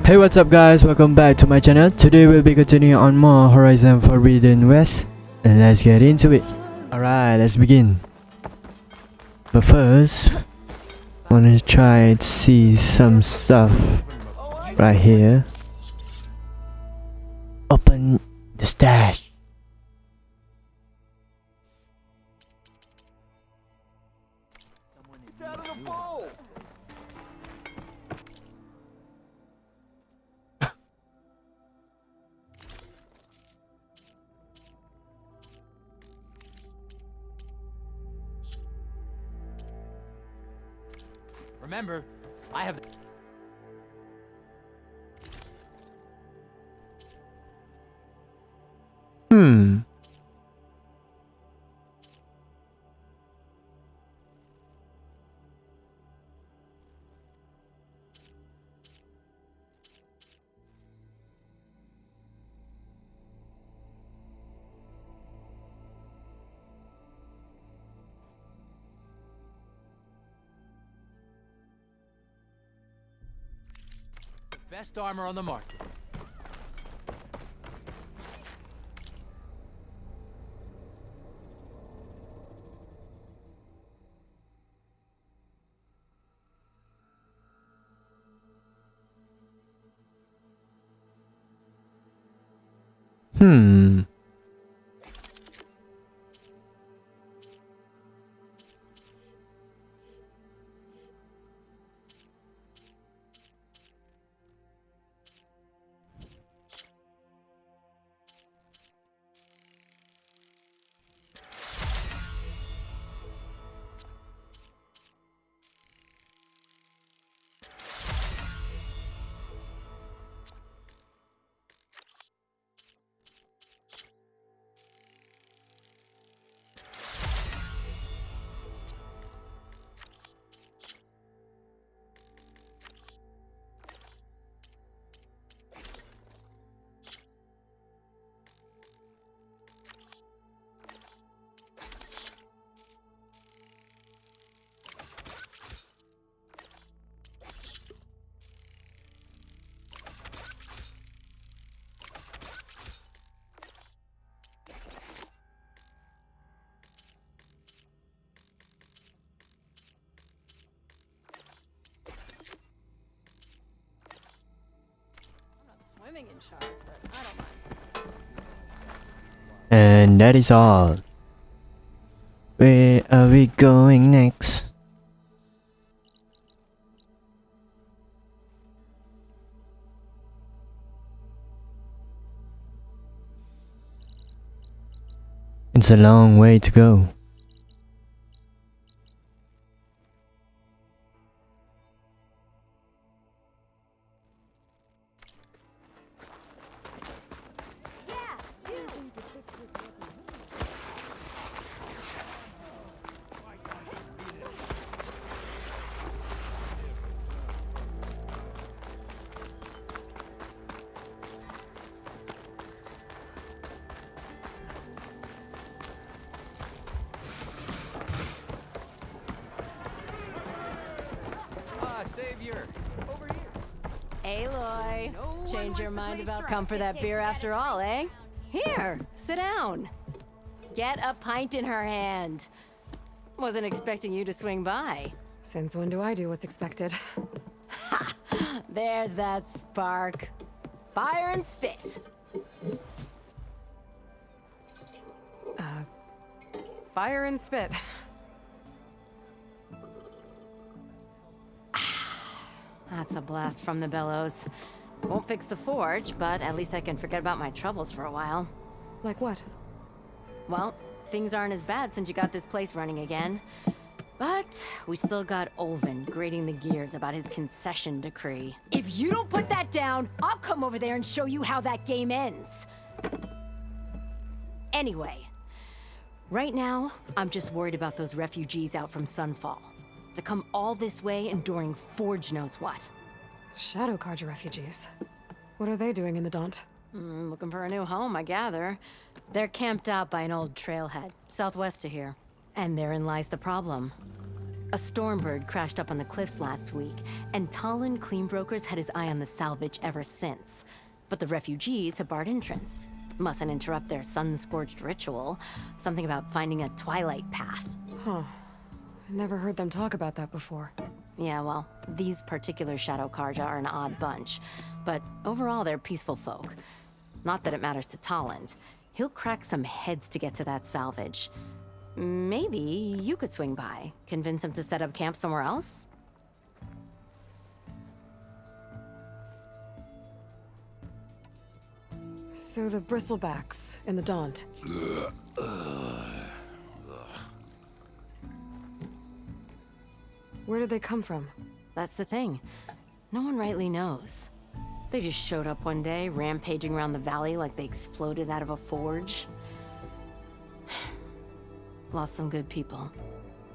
Hey, what's up guys, welcome back to my channel. Today we'll be continuing on more Horizon Forbidden West, and let's get into it. Alright, let's begin. But first, wanna try to see some stuff right here. Open the stash. Remember, I have... Best armor on the market. Swimming in shards, but I don't mind. And that is all. Where are we going next? It's a long way to go. Savior, over here. Aloy, change your mind about come for that beer after all, eh? Here, sit down. Get a pint in her hand. Wasn't expecting you to swing by. Since when do I do what's expected? Ha! There's that spark. Fire and spit. Fire and spit. That's a blast from the bellows. Won't fix the forge, but at least I can forget about my troubles for a while. Like what? Well, things aren't as bad since you got this place running again. But we still got Olvin grating the gears about his concession decree. If you don't put that down, I'll come over there and show you how that game ends. Anyway, right now, I'm just worried about those refugees out from Sunfall. To come all this way enduring Forge knows what. Shadow Carja refugees. What are they doing in the Daunt? Looking for a new home, I gather. They're camped out by an old trailhead, southwest of here. And therein lies the problem. A Stormbird crashed up on the cliffs last week, and Talon Cleanbrokers had his eye on the salvage ever since. But the refugees have barred entrance. Mustn't interrupt their sun-scorched ritual. Something about finding a twilight path. Huh. Never heard them talk about that before. Yeah, well, these particular Shadow Karja are an odd bunch. But overall, they're peaceful folk. Not that it matters to Talon. He'll crack some heads to get to that salvage. Maybe you could swing by, convince him to set up camp somewhere else? So the bristlebacks in the Daunt. Where did they come from? That's the thing. No one rightly knows. They just showed up one day, rampaging around the valley like they exploded out of a forge. Lost some good people.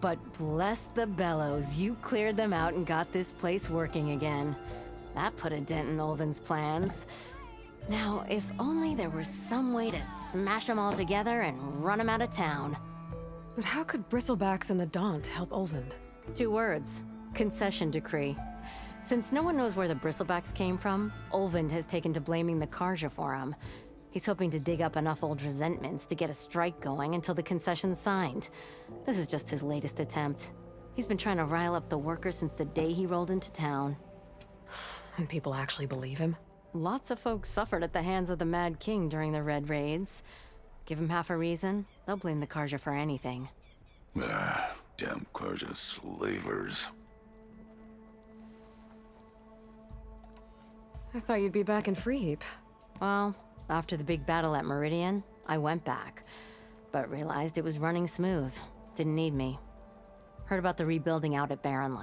But bless the bellows, you cleared them out and got this place working again. That put a dent in Ulvin's plans. Now, if only there was some way to smash them all together and run them out of town. But how could bristlebacks in the Daunt help Ulvund? 2 words. Concession decree. Since no one knows where the bristlebacks came from, Ulvund has taken to blaming the Karja for them. He's hoping to dig up enough old resentments to get a strike going until the concession's signed. This is just his latest attempt. He's been trying to rile up the workers since the day he rolled into town. And people actually believe him? Lots of folks suffered at the hands of the Mad King during the Red Raids. Give him half a reason, they'll blame the Karja for anything. Damn Karja slavers. I thought you'd be back in Freeheap. Well, after the big battle at Meridian, I went back, but realized it was running smooth. Didn't need me. Heard about the rebuilding out at Barren.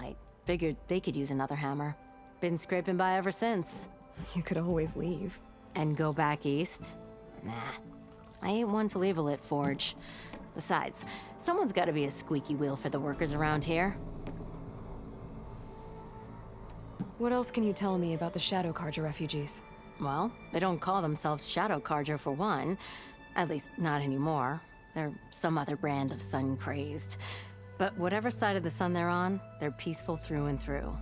Figured they could use another hammer. Been scraping by ever since. You could always leave. And go back east? Nah. I ain't one to leave a lit forge. Besides, someone's gotta be a squeaky wheel for the workers around here. What else can you tell me about the Shadow Karja refugees? Well, they don't call themselves Shadow Karja for one. At least, not anymore. They're some other brand of sun-crazed. But whatever side of the sun they're on, they're peaceful through and through.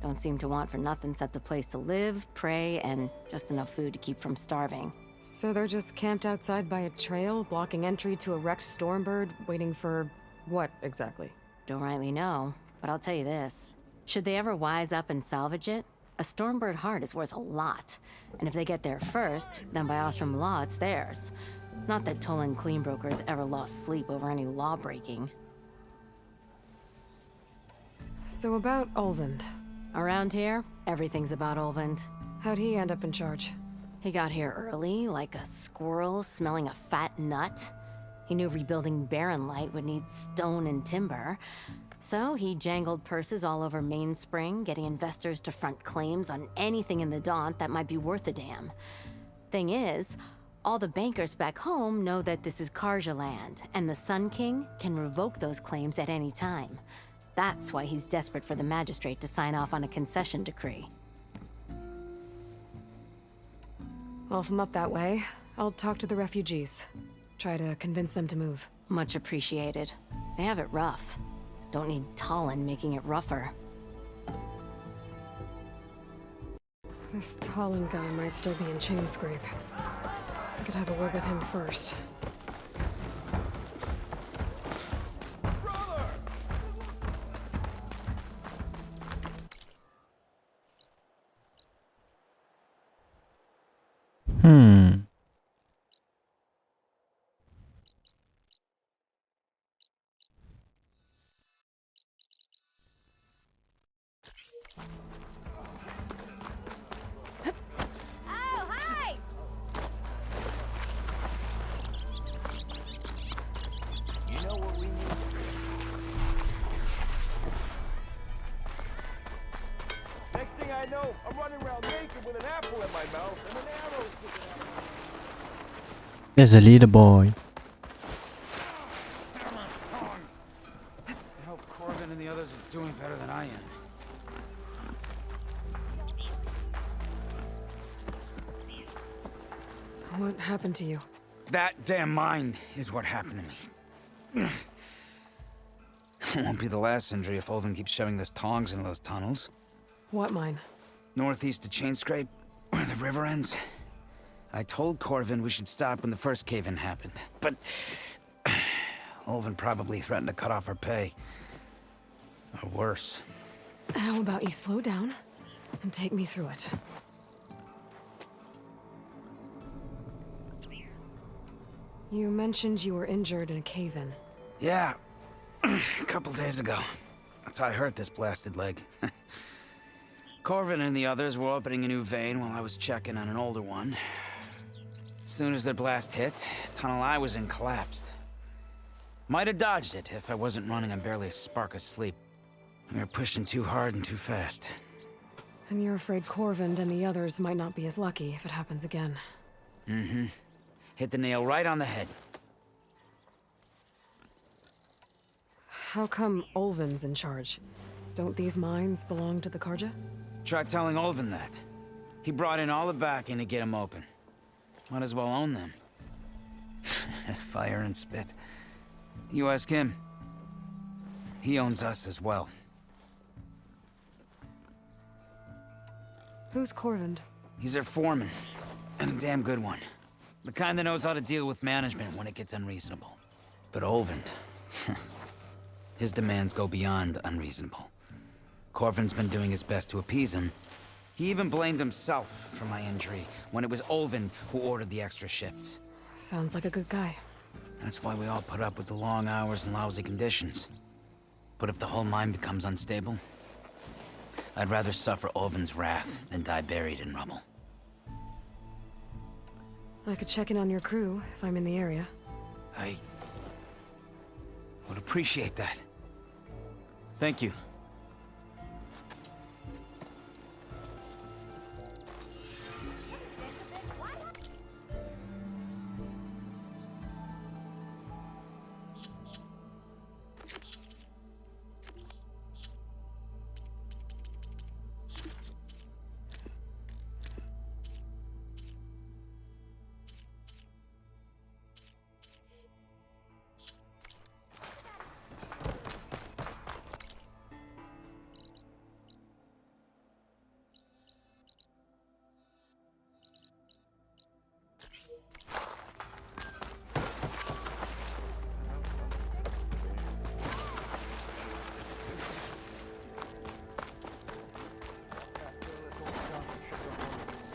Don't seem to want for nothing except a place to live, pray, and just enough food to keep from starving. So they're just camped outside by a trail, blocking entry to a wrecked Stormbird, waiting for... what, exactly? Don't rightly know, but I'll tell you this. Should they ever wise up and salvage it, a Stormbird heart is worth a lot. And if they get there first, then by Ostrom law, it's theirs. Not that Tolan Cleanbrokers ever lost sleep over any law-breaking. So about Ulvund. Around here, everything's about Ulvund. How'd he end up in charge? He got here early, like a squirrel smelling a fat nut. He knew rebuilding Barren Light would need stone and timber. So he jangled purses all over Mainspring, getting investors to front claims on anything in the Daunt that might be worth a damn. Thing is, all the bankers back home know that this is Karja land, and the Sun King can revoke those claims at any time. That's why he's desperate for the magistrate to sign off on a concession decree. Well, if I'm up that way, I'll talk to the refugees. Try to convince them to move. Much appreciated. They have it rough. Don't need Talon making it rougher. This Talon guy might still be in Chainscrape. I could have a word with him first. Oh, hi! You know what we need? Next thing I know, I'm running around naked with an apple in my mouth and an arrow sticking out of my There's a little boy. I hope Corbin and the others are doing better than I am. What happened to you? That damn mine is what happened to me. Won't be the last injury if Olvin keeps shoving those tongs into those tunnels. What mine? Northeast of Chainscrape, where the river ends. I told Corvin we should stop when the first cave-in happened, but Olvin probably threatened to cut off our pay. Or worse. How about you slow down and take me through it? You mentioned you were injured in a cave-in. Yeah, a couple days ago. That's how I hurt this blasted leg. Corvin and the others were opening a new vein while I was checking on an older one. As soon as their blast hit, tunnel I was in collapsed. Might have dodged it if I wasn't running on barely a spark of sleep. We were pushing too hard and too fast. And you're afraid Corvind and the others might not be as lucky if it happens again. Mm-hmm. Hit the nail right on the head. How come Olvin's in charge? Don't these mines belong to the Karja? Try telling Olvin that. He brought in all the backing to get them open. Might as well own them. Fire and spit. You ask him. He owns us as well. Who's Corvind? He's their foreman. And a damn good one. The kind that knows how to deal with management when it gets unreasonable. But Olvind... his demands go beyond unreasonable. Corvin's been doing his best to appease him. He even blamed himself for my injury, when it was Olvin who ordered the extra shifts. Sounds like a good guy. That's why we all put up with the long hours and lousy conditions. But if the whole mine becomes unstable, I'd rather suffer Olvin's wrath than die buried in rubble. I could check in on your crew if I'm in the area. I would appreciate that. Thank you.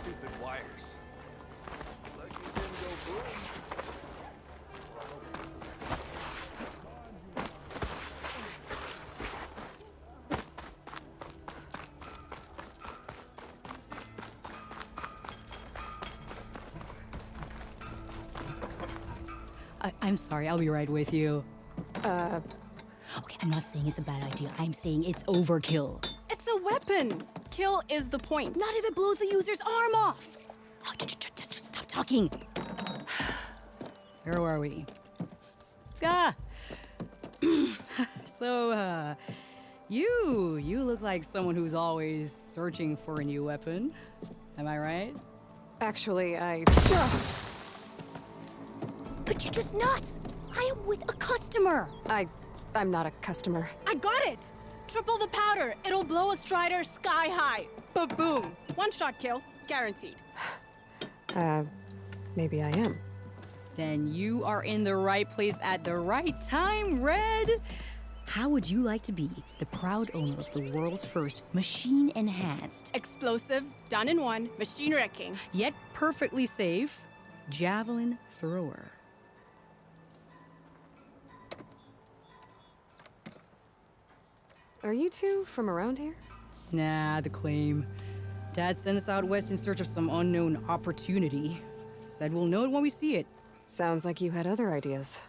Stupid wires. Like you didn't go boom. I'm sorry, I'll be right with you. Okay, I'm not saying it's a bad idea. I'm saying it's overkill. It's a weapon. Kill is the point. Not if it blows the user's arm off. Oh, just stop talking. Where were we? Ah! So, you look like someone who's always searching for a new weapon. Am I right? Actually, But you're just nuts. I am with a customer. I'm not a customer. I got it. Triple the powder. It'll blow a Strider sky high. Ba-boom. One shot kill. Guaranteed. Maybe I am. Then you are in the right place at the right time, Red. How would you like to be the proud owner of the world's first machine-enhanced, Explosive, done in one, machine wrecking. Yet perfectly safe, javelin thrower? Are you two from around here? Nah, the claim. Dad sent us out west in search of some unknown opportunity. Said we'll know it when we see it. Sounds like you had other ideas.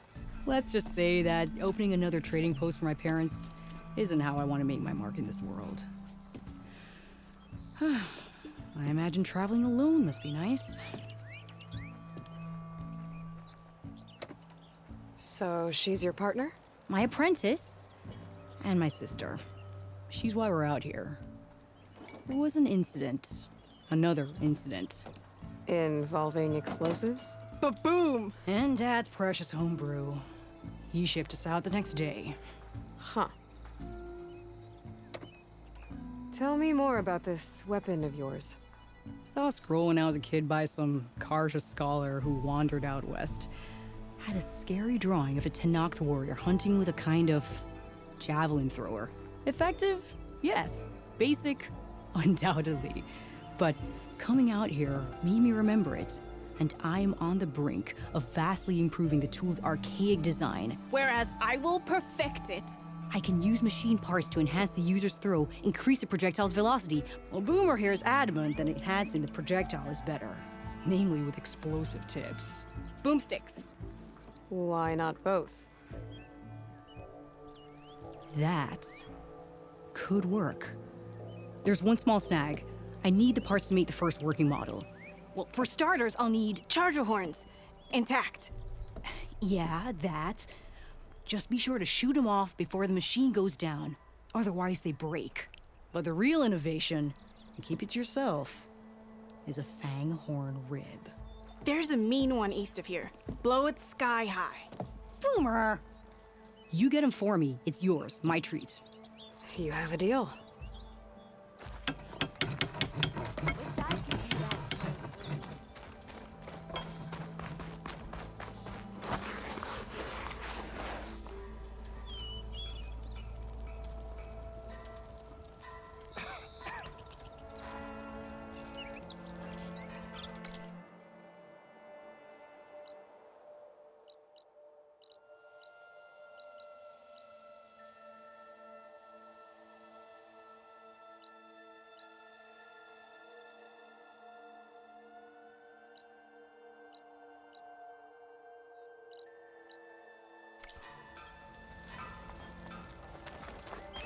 Let's just say that opening another trading post for my parents isn't how I want to make my mark in this world. I imagine traveling alone must be nice. So she's your partner? My apprentice and my sister. She's why we're out here. There was an incident. Another incident. Involving explosives? Ba-boom. And Dad's precious homebrew. He shipped us out the next day. Huh. Tell me more about this weapon of yours. Saw a scroll when I was a kid by some Karja scholar who wandered out west. Had a scary drawing of a Tenakth warrior hunting with a kind of javelin thrower. Effective? Yes. Basic? Undoubtedly. But coming out here made me remember it, and I'm on the brink of vastly improving the tool's archaic design. Whereas I will perfect it. I can use machine parts to enhance the user's throw, increase the projectile's velocity. Well, Boomer here is adamant that enhancing the projectile is better, namely with explosive tips. Boomsticks. Why not both? That could work. There's one small snag. I need the parts to make the first working model. Well, for starters, I'll need charger horns. Intact. Yeah, that. Just be sure to shoot them off before the machine goes down. Otherwise, they break. But the real innovation, and keep it to yourself, is a fang horn rib. There's a mean one east of here. Blow it sky high. Boomer! You get him for me. It's yours. My treat. You have a deal.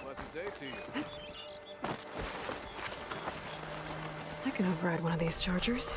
Pleasant day to you. I can override one of these chargers.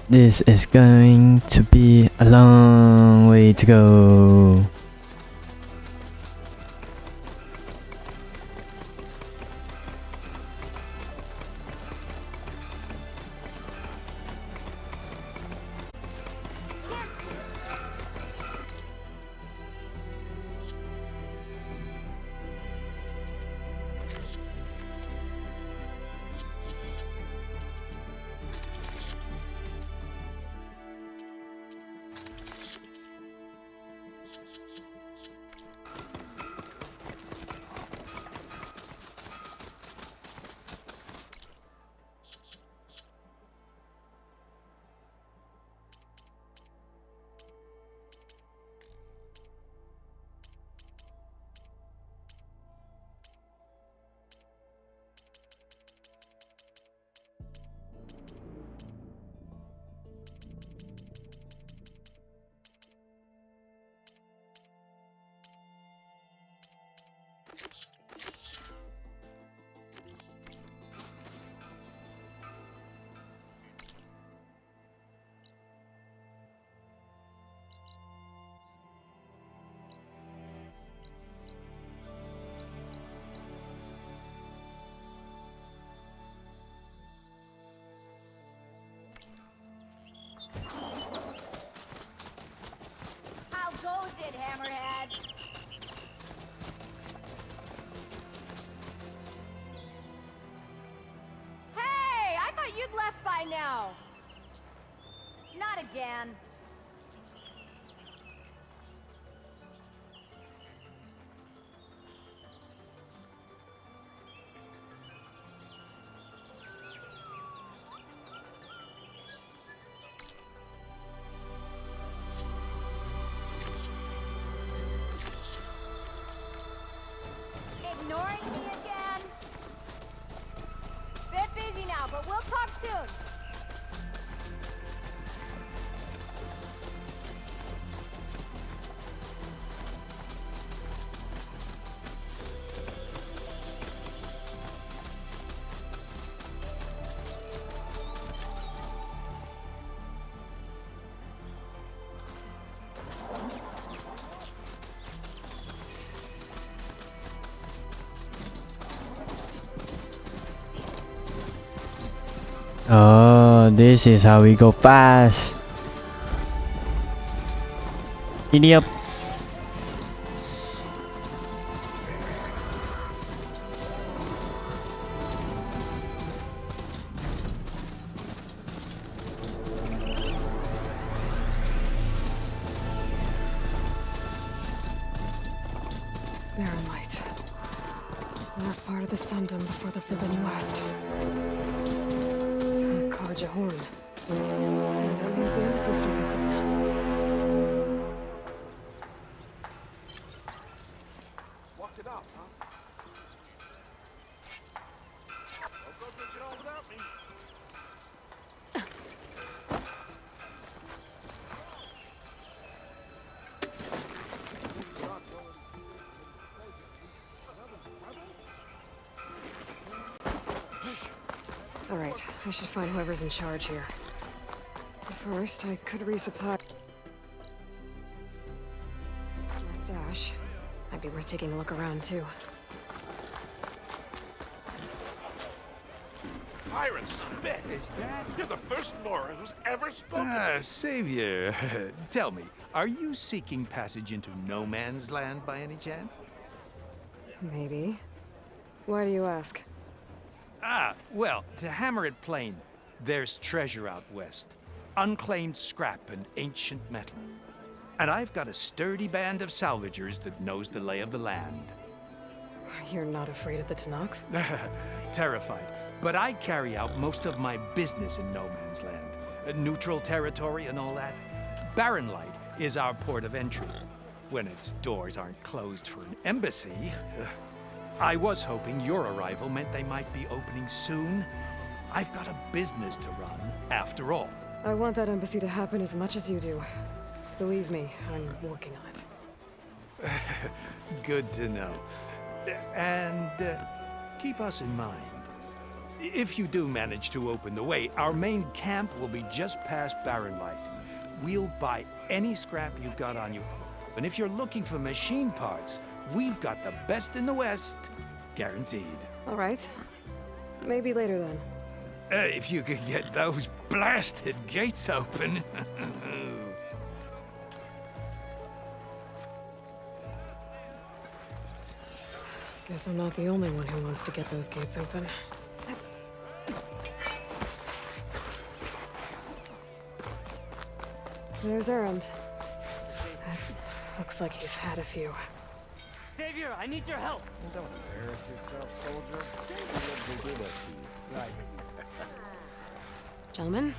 This is going to be a long way to go. How goes it, Hammerhead? Hey, I thought you'd left by now. Not again. Ignoring me again? Bit busy now, but we'll talk soon. Oh, this is how we go fast. Giddy up. Barren light. Last part of the Sundom before the Forbidden West. Karja Horn. That means the embassy's doing something. Walked it up, huh? Don't go thinking all without me. All right, I should find whoever's in charge here. But first, I could resupply my stash. Might be worth taking a look around too. Fire and spit, is that? You're the first Nora who's ever spoken. Savior, tell me, are you seeking passage into no man's land by any chance? Maybe. Why do you ask? Ah, well, to hammer it plain, there's treasure out west. Unclaimed scrap and ancient metal. And I've got a sturdy band of salvagers that knows the lay of the land. You're not afraid of the Tenakth? Terrified. But I carry out most of my business in no man's land. Neutral territory and all that. Barren Light is our port of entry. When its doors aren't closed for an embassy. I was hoping your arrival meant they might be opening soon. I've got a business to run, after all. I want that embassy to happen as much as you do. Believe me, I'm working on it. Good to know. And keep us in mind. If you do manage to open the way, our main camp will be just past Barren Light. We'll buy any scrap you've got on you. And if you're looking for machine parts, we've got the best in the West, guaranteed. All right. Maybe later then. If you could get those blasted gates open. Guess I'm not the only one who wants to get those gates open. There's Errand. Looks like he's had a few. Savior, I need your help. Don't embarrass yourself, soldier. They did that to you. Right. Gentlemen?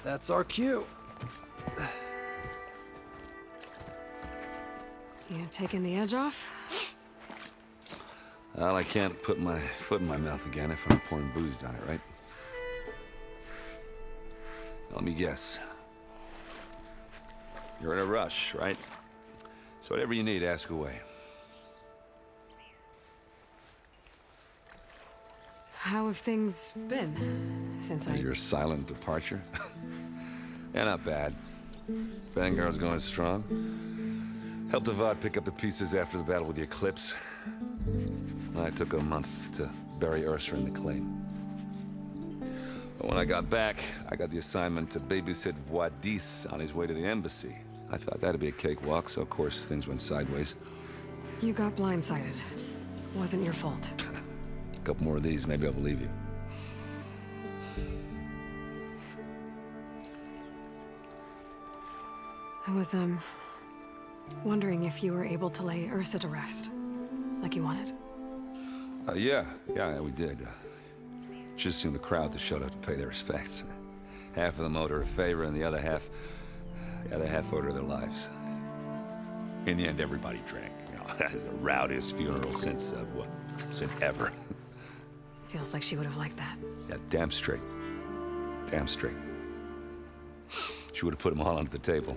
That's our cue. You taking the edge off? Well, I can't put my foot in my mouth again if I'm pouring booze down it, right? Let me guess. You're in a rush, right? So whatever you need, ask away. How have things been since Your silent departure? Yeah, not bad. Vanguard's going strong. Helped Avad pick up the pieces after the battle with the Eclipse. I took a month to bury Ursa in the claim. But when I got back, I got the assignment to babysit Wadis on his way to the embassy. I thought that'd be a cakewalk, so of course things went sideways. You got blindsided. Wasn't your fault. A couple more of these, maybe I'll believe you. I was, wondering if you were able to lay Ursa to rest, like you wanted. Yeah, we did. Just seemed the crowd that showed up to pay their respects. Half of them owed her a favor, and the other half owed her their lives. In the end, everybody drank. You know, it was the rowdiest funeral since ever. Feels like she would have liked that. Yeah, damn straight. Damn straight. She would have put them all onto the table.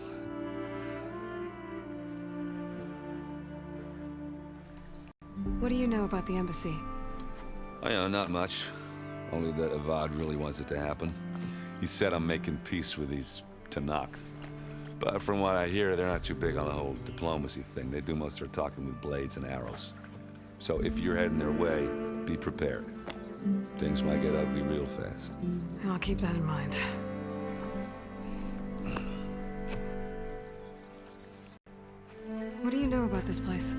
What do you know about the embassy? Oh, yeah, not much. Only that Avad really wants it to happen. He said I'm making peace with these Tanakh. But from what I hear, they're not too big on the whole diplomacy thing. They do most of their talking with blades and arrows. So if you're heading their way, be prepared. Things might get ugly real fast. I'll keep that in mind. What do you know about this place?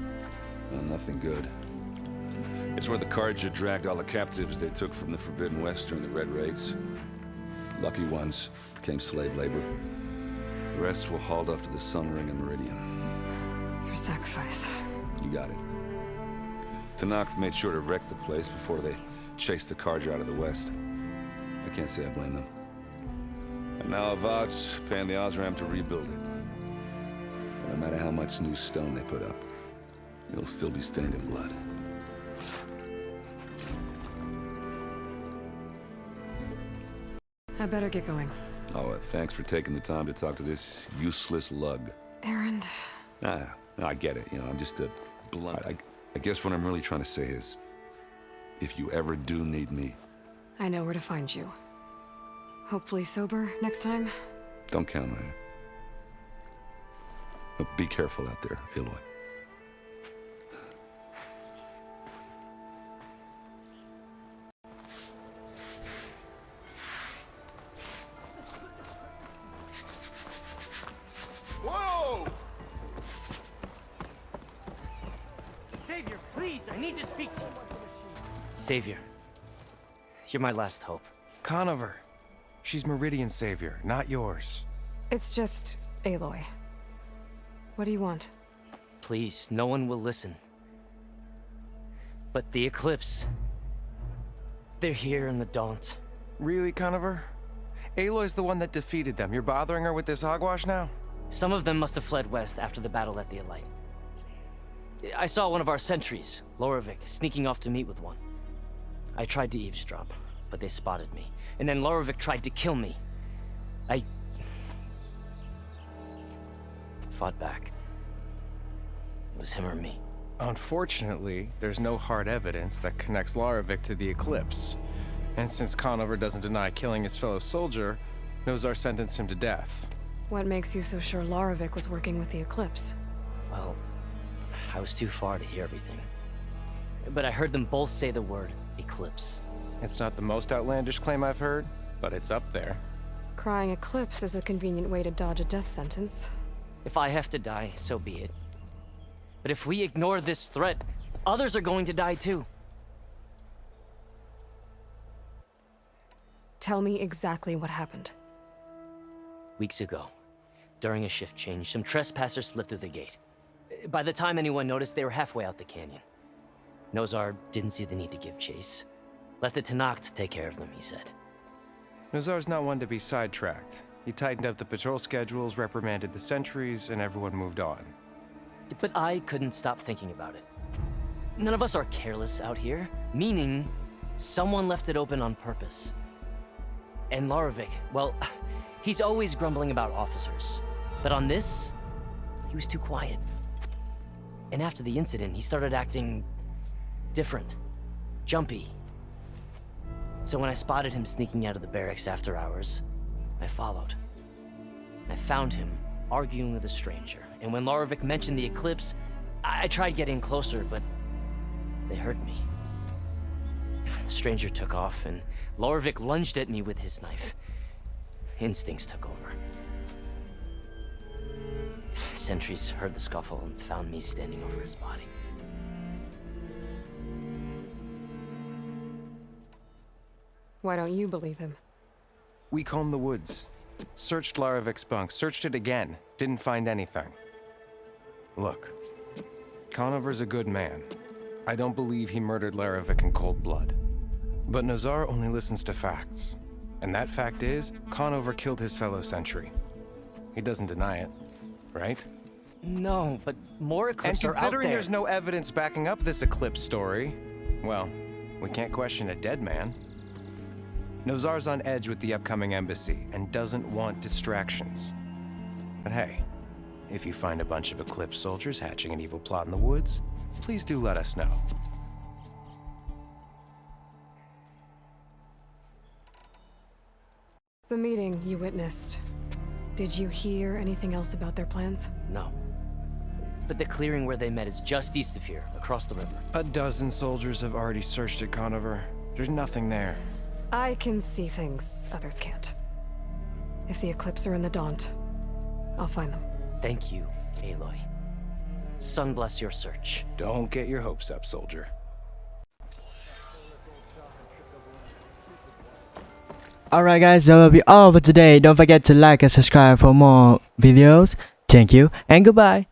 Well, nothing good. It's where the Carja dragged all the captives they took from the Forbidden West during the Red Raids. Lucky ones became slave labor. The rest were hauled off to the Sun Ring and Meridian. Your sacrifice. You got it. Tanakh made sure to wreck the place before they chased the Carja out of the West. I can't say I blame them. And now Avad's paying the Osram to rebuild it. No matter how much new stone they put up, it'll still be stained in blood. I better get going. Oh, thanks for taking the time to talk to this useless lug. Errand. No, I get it. You know, I'm just a blunt. I guess what I'm really trying to say is, if you ever do need me... I know where to find you. Hopefully sober next time? Don't count on it. But be careful out there, Aloy. Whoa! Savior, please, I need to speak to you. Savior, you're my last hope. Conover. She's Meridian's savior, not yours. It's just Aloy. What do you want? Please, no one will listen. But the Eclipse... they're here in the Daunt. Really, Conover? Aloy's the one that defeated them. You're bothering her with this hogwash now? Some of them must have fled west after the battle at the Elite. I saw one of our sentries, Lorovic, sneaking off to meet with one. I tried to eavesdrop, but they spotted me. And then Lorovic tried to kill me. I... fought back. It was him or me. Unfortunately, there's no hard evidence that connects Larovic to the eclipse. And since Conover doesn't deny killing his fellow soldier, Nozar sentenced him to death. What makes you so sure Larovic was working with the Eclipse? Well, I was too far to hear everything. But I heard them both say the word eclipse. It's not the most outlandish claim I've heard, but it's up there. Crying Eclipse is a convenient way to dodge a death sentence. If I have to die, so be it. But if we ignore this threat, others are going to die too. Tell me exactly what happened. Weeks ago, during a shift change, some trespassers slipped through the gate. By the time anyone noticed, they were halfway out the canyon. Nozar didn't see the need to give chase. Let the Tenakth take care of them, he said. Nozar's not one to be sidetracked. He tightened up the patrol schedules, reprimanded the sentries, and everyone moved on. But I couldn't stop thinking about it. None of us are careless out here, meaning someone left it open on purpose. And Larovic, well, he's always grumbling about officers. But on this, he was too quiet. And after the incident, he started acting different, jumpy. So when I spotted him sneaking out of the barracks after hours, I followed. I found him arguing with a stranger. And when Larovic mentioned the eclipse, I tried getting closer, but they heard me. The stranger took off, and Larovic lunged at me with his knife. Instincts took over. Sentries heard the scuffle and found me standing over his body. Why don't you believe him? We combed the woods, searched Larovic's bunk, searched it again, didn't find anything. Look, Conover's a good man. I don't believe he murdered Larovic in cold blood. But Nozar only listens to facts. And that fact is, Conover killed his fellow sentry. He doesn't deny it, right? No, but more eclipses are out there. And considering there's no evidence backing up this eclipse story, well, we can't question a dead man. Nozar's on edge with the upcoming embassy and doesn't want distractions. But hey, if you find a bunch of Eclipse soldiers hatching an evil plot in the woods, please do let us know. The meeting you witnessed. Did you hear anything else about their plans? No. But the clearing where they met is just east of here, across the river. A dozen soldiers have already searched it, Conover. There's nothing there. I can see things others can't. If the Eclipse are in the Daunt, I'll find them. Thank you, Aloy. Sun bless your search. Don't get your hopes up, soldier. Alright guys, that will be all for today. Don't forget to like and subscribe for more videos. Thank you and goodbye.